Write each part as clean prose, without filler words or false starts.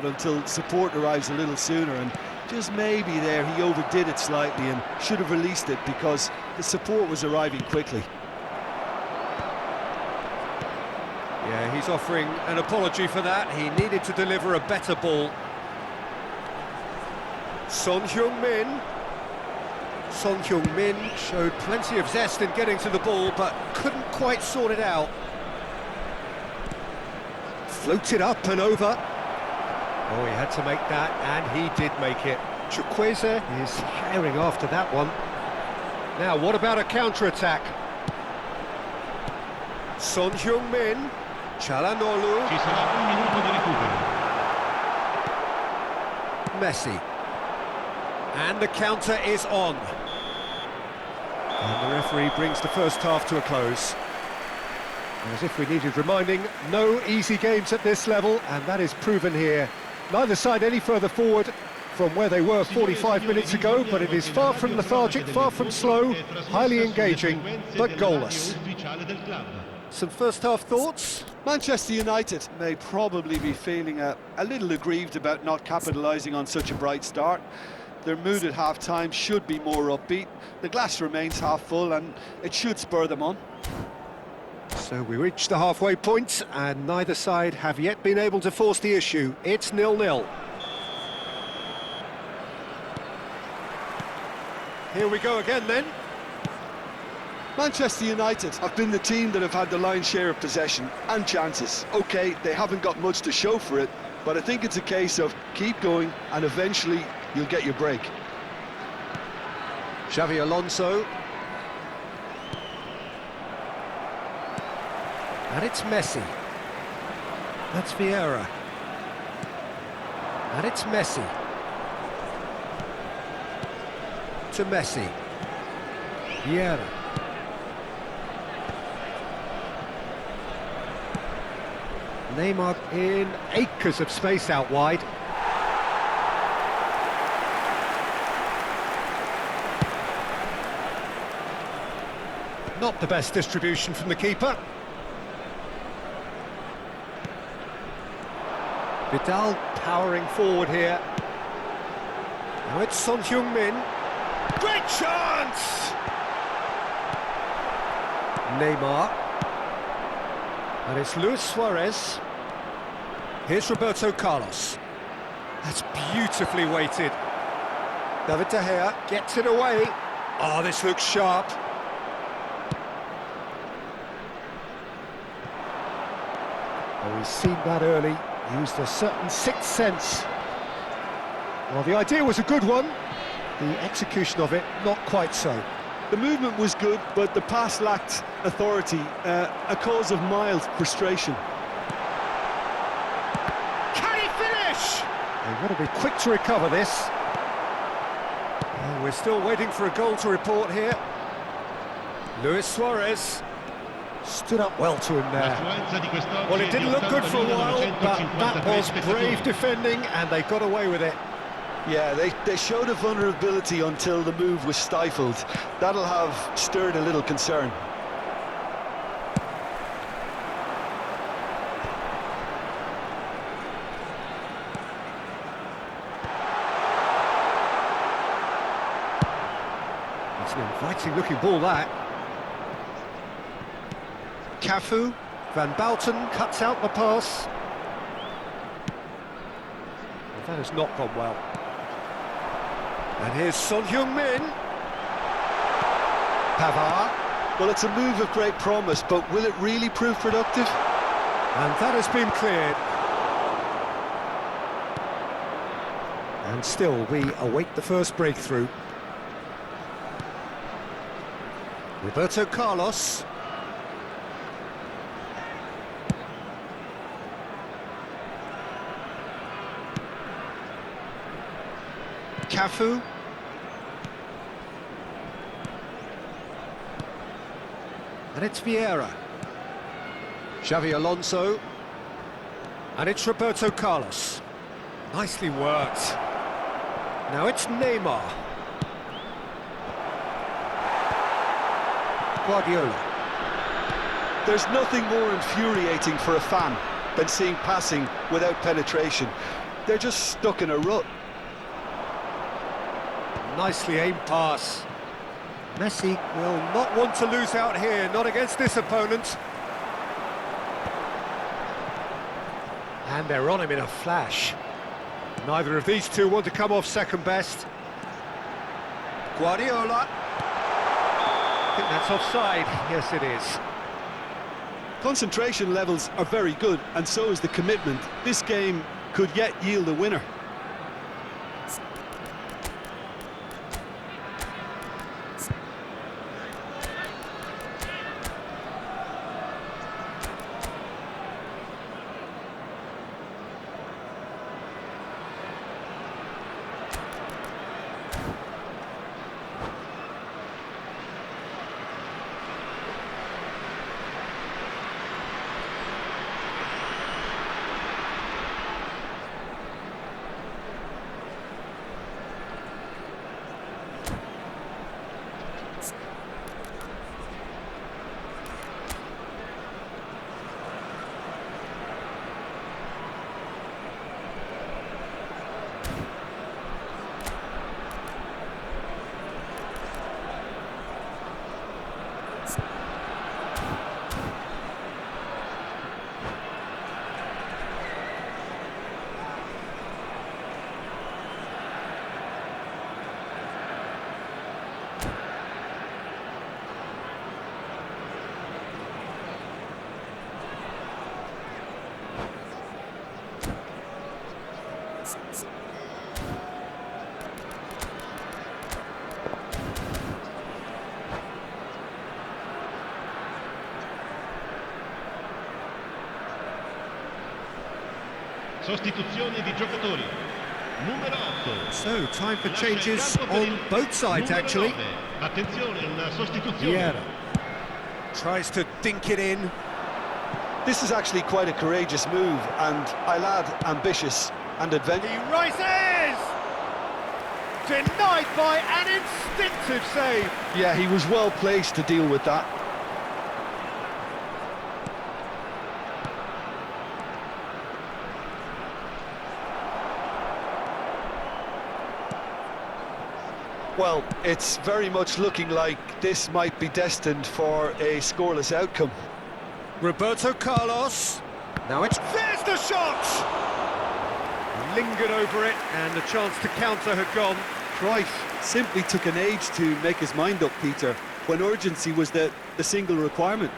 until support arrives a little sooner, and just maybe there he overdid it slightly and should have released it because the support was arriving quickly. Yeah, he's offering an apology for that. He needed to deliver a better ball. Son Heung-min. Son Heung-min showed plenty of zest in getting to the ball, but couldn't quite sort it out. Floated up and over. Oh, he had to make that, and he did make it. Chukwueze is herring after that one. Now, what about a counter-attack? Son Heung-min. Çalhanoğlu. Ci sarà un minuto di recupero. Messi. And the counter is on. And the referee brings the first half to a close. As if we needed reminding, no easy games at this level, and that is proven here. Neither side any further forward from where they were 45 minutes ago, but it is far from lethargic, far from slow, highly engaging, but goalless. Some first-half thoughts? Manchester United may probably be feeling a little aggrieved about not capitalising on such a bright start. Their mood at half-time should be more upbeat. The glass remains half full, and it should spur them on. So we reach the halfway point, and neither side have yet been able to force the issue. It's 0-0. Here we go again then. Manchester United have been the team that have had the lion's share of possession and chances. OK, they haven't got much to show for it, but I think it's a case of keep going and eventually you'll get your break. Xabi Alonso. And it's Messi. That's Vieira. And it's Messi. To Messi. Vieira. Neymar in acres of space out wide. Not the best distribution from the keeper. Vidal powering forward here. Now it's Son Heung-min. Great chance! Neymar. And it's Luis Suarez. Here's Roberto Carlos. That's beautifully weighted. David De Gea gets it away. Oh, this looks sharp. Oh, he's seen that early. Used a certain sixth sense. Well, the idea was a good one. The execution of it, not quite so. The movement was good, but the pass lacked authority, a cause of mild frustration. Can he finish? They've got to be quick to recover this. Oh, we're still waiting for a goal to report here. Luis Suarez stood up well to him there. Well, it didn't look good for a while, but that was brave defending, and they got away with it. Yeah, they showed a vulnerability until the move was stifled. That'll have stirred a little concern. It's an inviting-looking ball, that. Cafu, Van Bouten cuts out the pass. Well, that has not gone well. And here's Son Heung-min. Pavard. Well, it's a move of great promise, but will it really prove productive? And that has been cleared. And still, we await the first breakthrough. Roberto Carlos. Cafu. And it's Vieira. Xabi Alonso. And it's Roberto Carlos. Nicely worked. Now it's Neymar. Guardiola. There's nothing more infuriating for a fan than seeing passing without penetration. they're just stuck in a rut. Nicely aimed pass. Messi will not want to lose out here, not against this opponent. And they're on him in a flash. Neither of these two want to come off second best. Guardiola. I think that's offside. Yes, it is. Concentration levels are very good, and so is the commitment. This game could yet yield a winner. Sostituzione di giocatori. Numero 8. So, time for changes on both sides, actually. Attenzione, una sostituzione. Vieira tries to dink it in. This is actually quite a courageous move, and I'll add ambitious and adventurous. He rises! Denied by an instinctive save. Yeah, he was well placed to deal with that. Well, it's very much looking like this might be destined for a scoreless outcome. Roberto Carlos. Now there's the shot! Lingered over it, and the chance to counter had gone. Cruyff simply took an age to make his mind up, Peter, when urgency was the single requirement.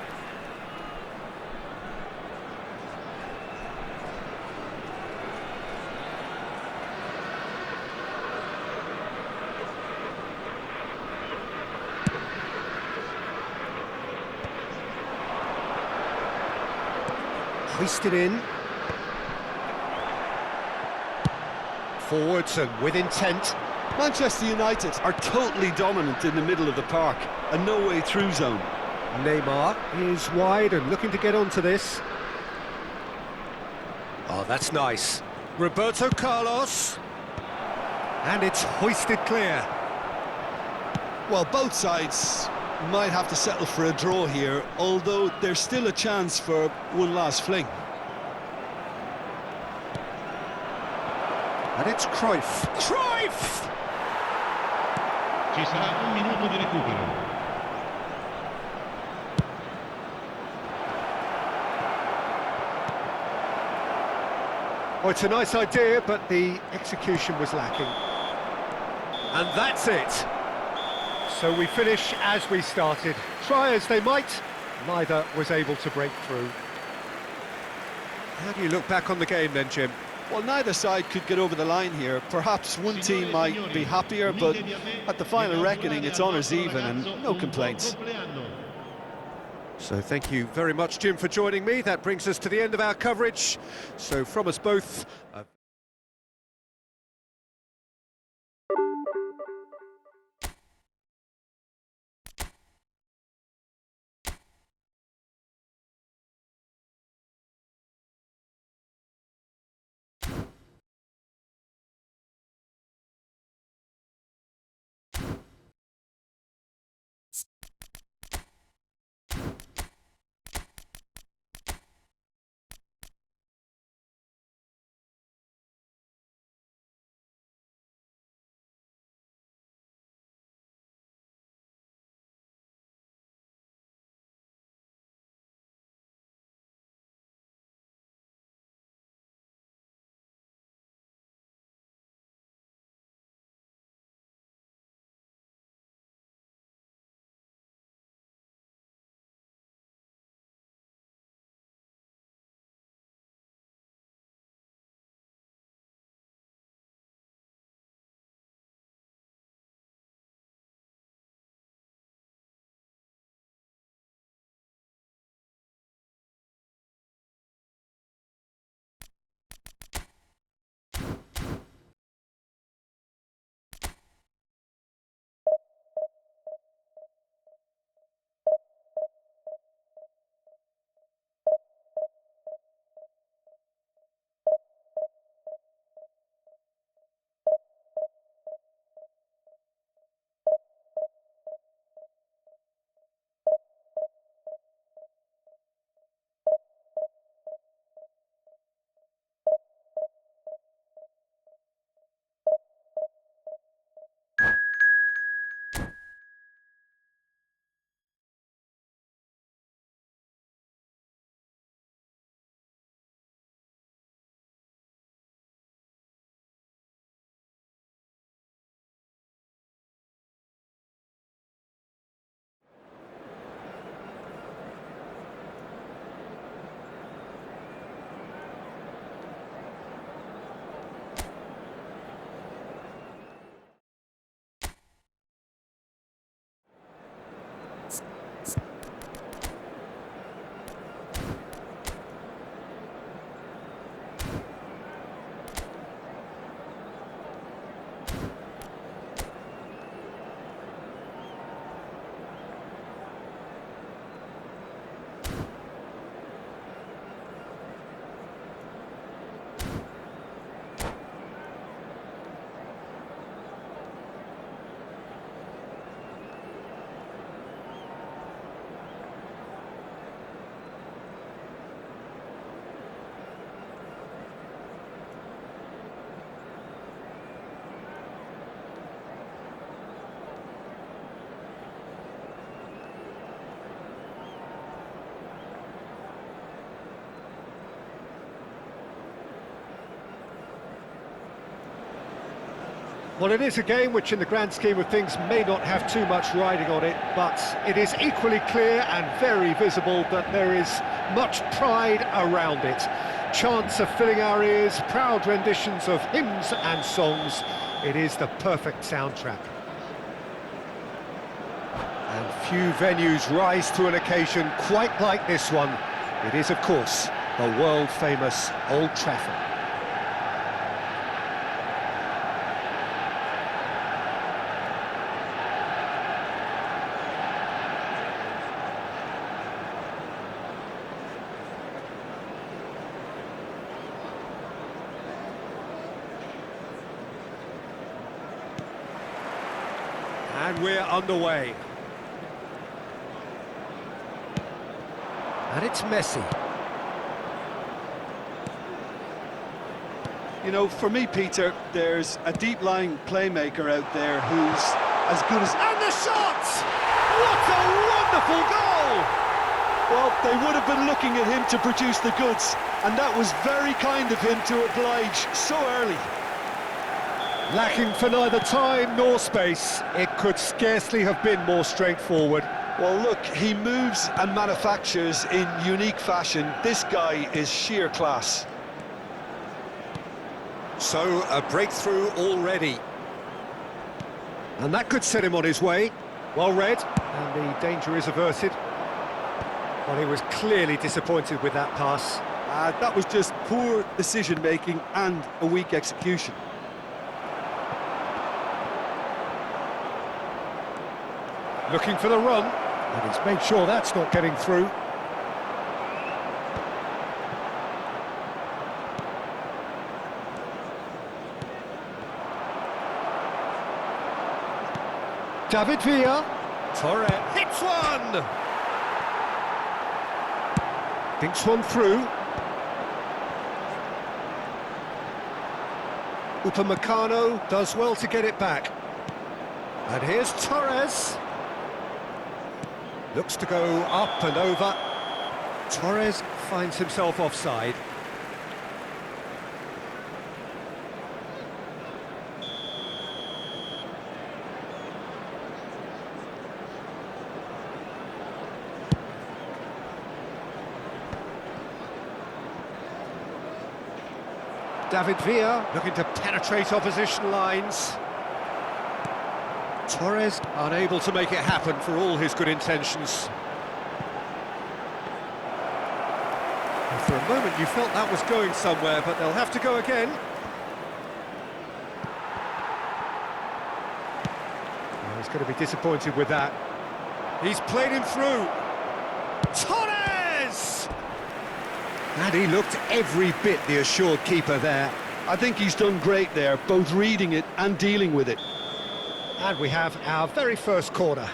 Hoisted in. Forwards and with intent. Manchester United are totally dominant in the middle of the park, a no-way through zone. Neymar is wide and looking to get onto this. Oh, that's nice. Roberto Carlos. And it's hoisted clear. Well, both sides might have to settle for a draw here, although there's still a chance for one last fling. And it's Cruyff. Cruyff! Ci sarà un minuto di recupero. Oh, it's a nice idea, but the execution was lacking. And that's it. So we finish as we started. Try as they might, neither was able to break through. How do you look back on the game then, Jim? Well, neither side could get over the line here. Perhaps one team might be happier, but at the final reckoning, it's honours even and no complaints. So thank you very much, Jim, for joining me. That brings us to the end of our coverage. So from us both... Well, it is a game which in the grand scheme of things may not have too much riding on it, but it is equally clear and very visible that there is much pride around it. Chants are filling our ears, proud renditions of hymns and songs. It is the perfect soundtrack. And few venues rise to an occasion quite like this one. It is, of course, the world-famous Old Trafford. And we're underway. And it's Messi. You know, for me, Peter, there's a deep-lying playmaker out there who's as good as... And the shot! What a wonderful goal! Well, they would have been looking at him to produce the goods, and that was very kind of him to oblige so early. Lacking for neither time nor space, it could scarcely have been more straightforward. Well, look, he moves and manufactures in unique fashion. This guy is sheer class. So, a breakthrough already. And that could set him on his way. Well read, and the danger is averted. Well, he was clearly disappointed with that pass. That was just poor decision-making and a weak execution. Looking for the run, and he's made sure that's not getting through. David Villa. Torres hits one! Thinks one through. Upamecano does well to get it back. And here's Torres. Looks to go up and over. Torres finds himself offside. David Villa looking to penetrate opposition lines. Torres unable to make it happen for all his good intentions. And for a moment you felt that was going somewhere, but they'll have to go again. Well, he's going to be disappointed with that. He's played him through. Torres! And he looked every bit the assured keeper there. I think he's done great there, both reading it and dealing with it. And we have our very first corner.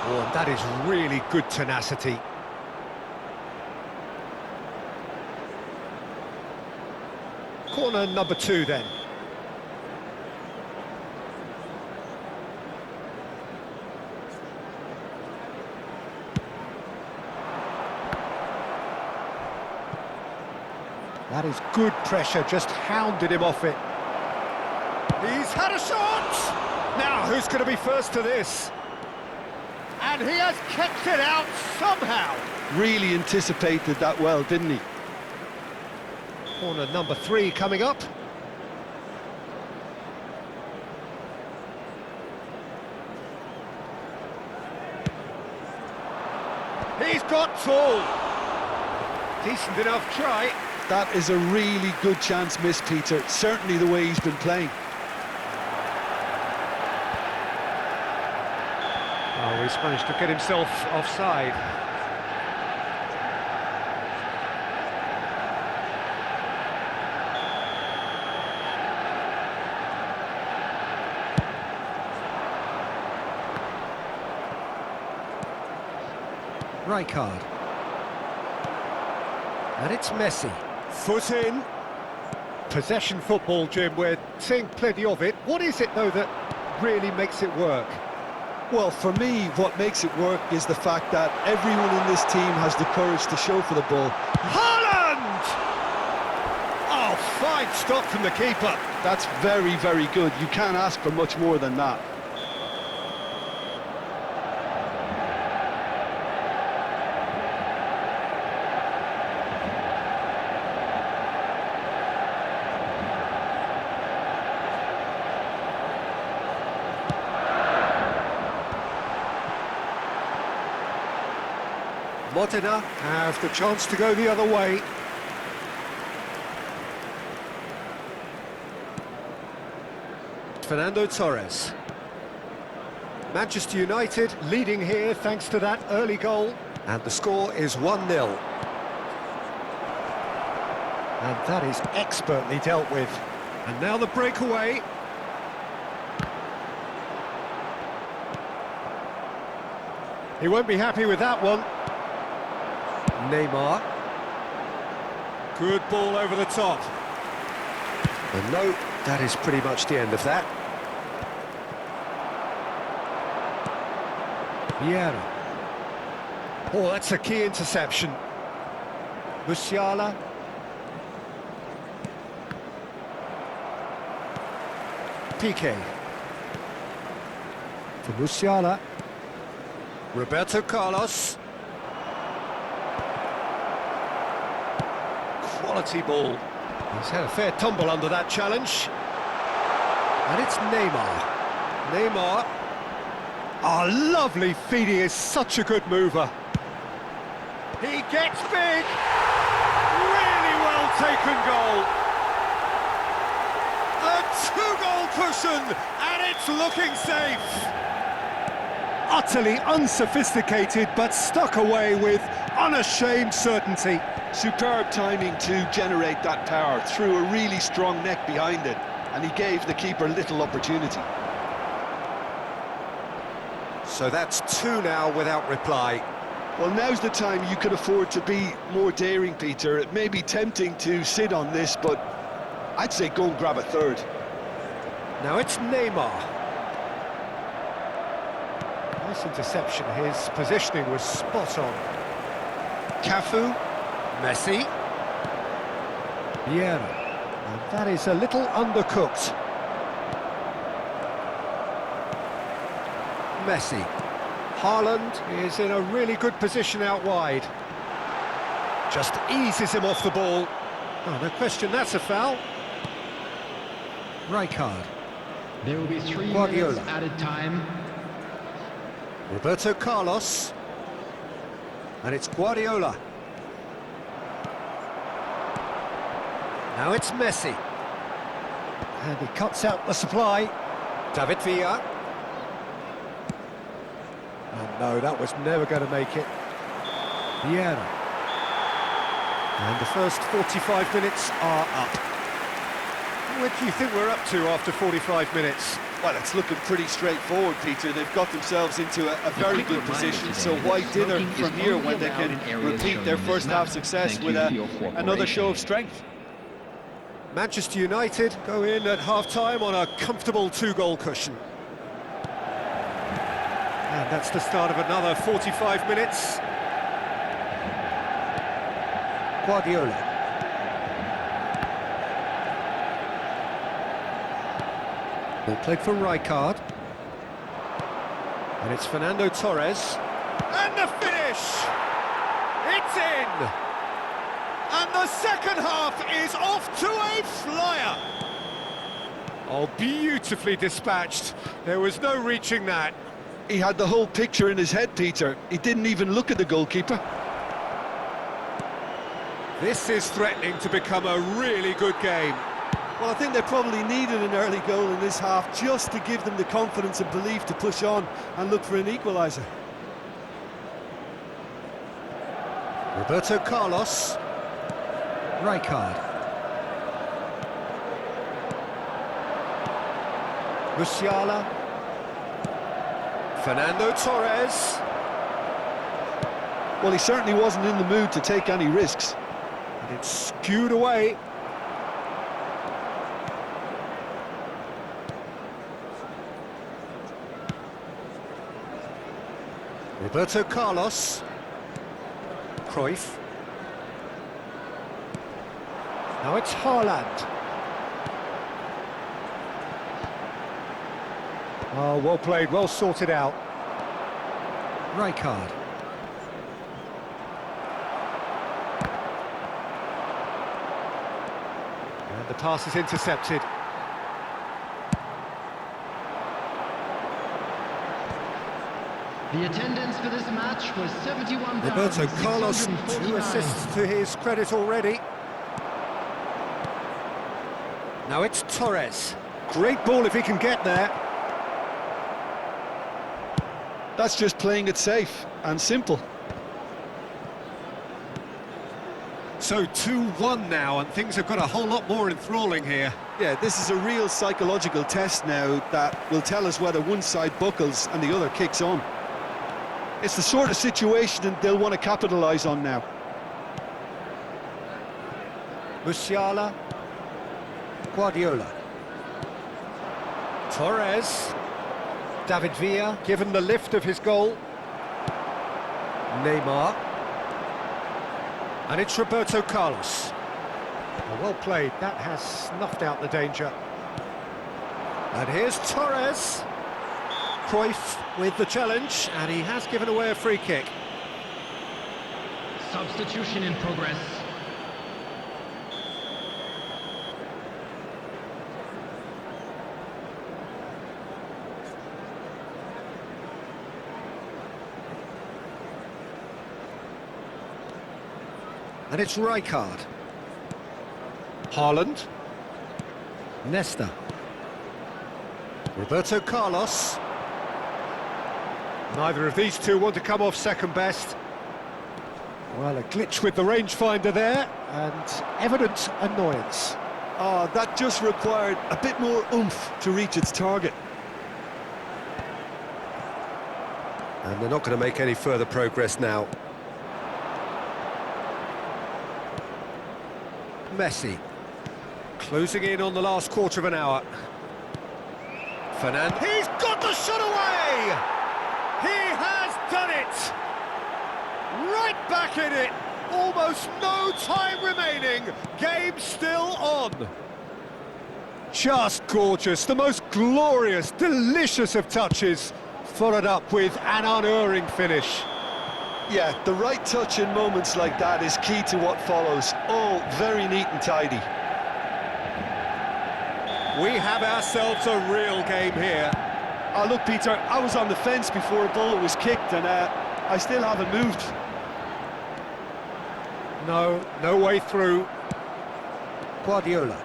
Oh, and that is really good tenacity. Corner number 2 then. That is good pressure, just hounded him off it. He's had a shot! Now, who's going to be first to this? And he has kept it out somehow. Really anticipated that well, didn't he? Corner number 3 coming up. He's got tall. Decent enough try. That is a really good chance missed, Peter. Certainly the way he's been playing. Oh, he's managed to get himself offside. Rijkaard. And it's Messi. Foot in. Possession football, Jim, we're seeing plenty of it. What is it, though, that really makes it work? Well, for me, what makes it work is the fact that everyone in this team has the courage to show for the ball. Haaland! Oh, fine stop from the keeper. That's very, very good. You can't ask for much more than that. Modena have the chance to go the other way. Fernando Torres. Manchester United leading here thanks to that early goal. And the score is 1-0. And that is expertly dealt with. And now the breakaway. He won't be happy with that one. Neymar. Good ball over the top. And no, that is pretty much the end of that. Vieira. Oh, that's a key interception. Musiala. Piqué. For Musiala. Roberto Carlos. Quality ball. He's had a fair tumble under that challenge. And it's Neymar. Neymar. Oh, lovely feed. He is such a good mover. He gets big. Really well taken goal. A two-goal cushion, and it's looking safe. Utterly unsophisticated, but stuck away with unashamed certainty. Superb timing to generate that power, threw a really strong neck behind it, and he gave the keeper little opportunity. So that's two now without reply. Well, now's the time you could afford to be more daring, Peter. It may be tempting to sit on this, but I'd say go and grab a third. Now it's Neymar. Nice interception. His positioning was spot on. Cafu. Messi. Vieira. And that is a little undercooked. Messi. Haaland is in a really good position out wide. Just eases him off the ball. Oh, no question, that's a foul. Rijkaard. There will be 3 Guardiola. minutes added time. Roberto Carlos. And it's Guardiola. Now it's Messi. And he cuts out the supply. David Villa. And no, that was never going to make it. Vieira. And the first 45 minutes are up. What do you think we're up to after 45 minutes? Well, it's looking pretty straightforward, Peter. They've got themselves into a very good position, so why dither from here when they can repeat their first half success with another show of strength? Manchester United go in at half-time on a comfortable two-goal cushion. And that's the start of another 45 minutes. Guardiola. Ball played for Rijkaard. And it's Fernando Torres. And the finish! It's in! And the second half is off to a flyer! Oh, beautifully dispatched. There was no reaching that. He had the whole picture in his head, Peter. He didn't even look at the goalkeeper. This is threatening to become a really good game. Well, I think they probably needed an early goal in this half just to give them the confidence and belief to push on and look for an equaliser. Roberto Carlos. Rijkaard. Musiala. Fernando Torres. Well, he certainly wasn't in the mood to take any risks. And it's skewed away. Roberto Carlos. Cruyff. Now it's Haaland. Oh, well played, well sorted out. Rijkaard. And the pass is intercepted. The attendance for this match was 71,649. Roberto Carlos, 2 assists to his credit already. Now it's Torres. Great ball if he can get there. That's just playing it safe and simple. So 2-1 now, and things have got a whole lot more enthralling here. Yeah, this is a real psychological test now that will tell us whether one side buckles and the other kicks on. It's the sort of situation that they'll want to capitalise on now. Musiala. Guardiola. Torres. David Villa, given the lift of his goal. Neymar. And it's Roberto Carlos. Well played, that has snuffed out the danger. And here's Torres. Cruyff with the challenge, and he has given away a free kick. Substitution in progress. And it's Rijkaard. Haaland. Nesta. Roberto Carlos. Neither of these two want to come off second best. Well, a glitch with the rangefinder there, and evident annoyance. Oh, that just required a bit more oomph to reach its target. And they're not going to make any further progress now. Messi. Closing in on the last quarter of an hour. Fernandes. He's got the shot away! He has done it! Right back in it! Almost no time remaining. Game still on. Just gorgeous. The most glorious, delicious of touches. Followed up with an unerring finish. Yeah, the right touch in moments like that is key to what follows. All very neat and tidy. We have ourselves a real game here. Oh, look, Peter, I was on the fence before a ball was kicked, and I still haven't moved. No way through. Guardiola.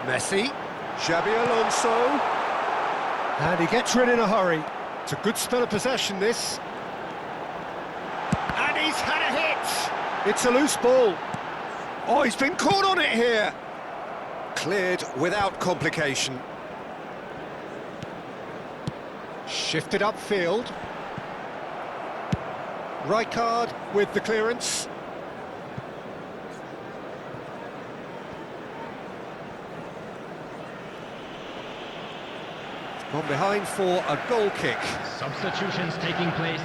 Messi. Xabi Alonso. And he gets rid in a hurry. It's a good spell of possession, this. And he's had a hit! It's a loose ball. Oh, he's been caught on it here. Cleared without complication. Shifted upfield. Rijkaard with the clearance. Gone behind for a goal kick. Substitutions taking place.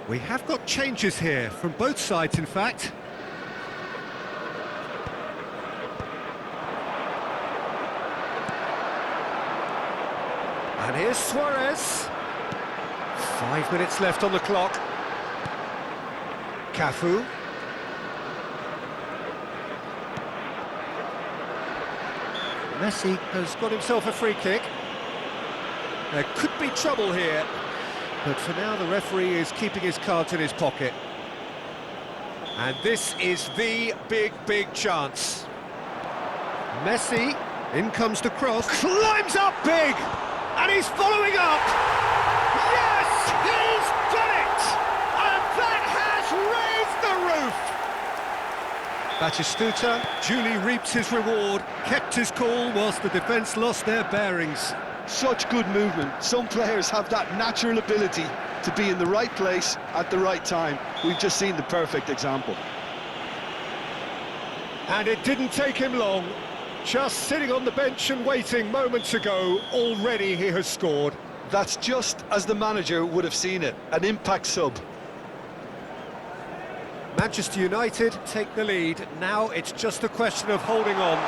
We have got changes here, from both sides in fact. And here's Suarez. 5 minutes left on the clock. Cafu. Messi has got himself a free kick. There could be trouble here, but for now the referee is keeping his cards in his pocket. And this is the big chance. Messi, in comes the cross, climbs up big, and he's following up. Yes, he's done it! And that has raised the roof! Batistuta duly reaps his reward, kept his cool whilst the defence lost their bearings. Such good movement. Some players have that natural ability to be in the right place at the right time. We've just seen the perfect example. And it didn't take him long. Just sitting on the bench and waiting moments ago, already he has scored. That's just as the manager would have seen it, an impact sub. Manchester United take the lead. Now it's just a question of holding on.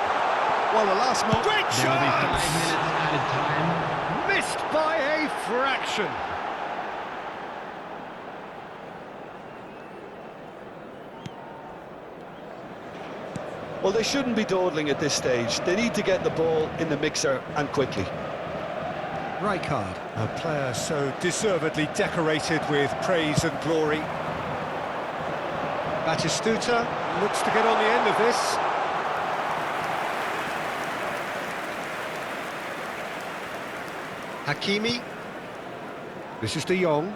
Well, the last moment... Great There will be 5 chance! minutes added time. Missed by a fraction. Well, they shouldn't be dawdling at this stage. They need to get the ball in the mixer and quickly. Rijkaard, a player so deservedly decorated with praise and glory. Batistuta looks to get on the end of this. Hakimi. This is De Jong.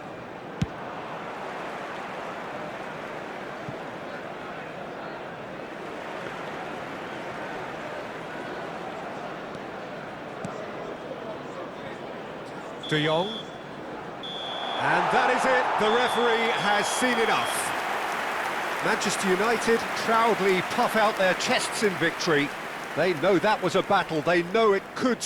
De Jong. And that is it. The referee has seen enough. Manchester United proudly puff out their chests in victory. They know that was a battle. They know it could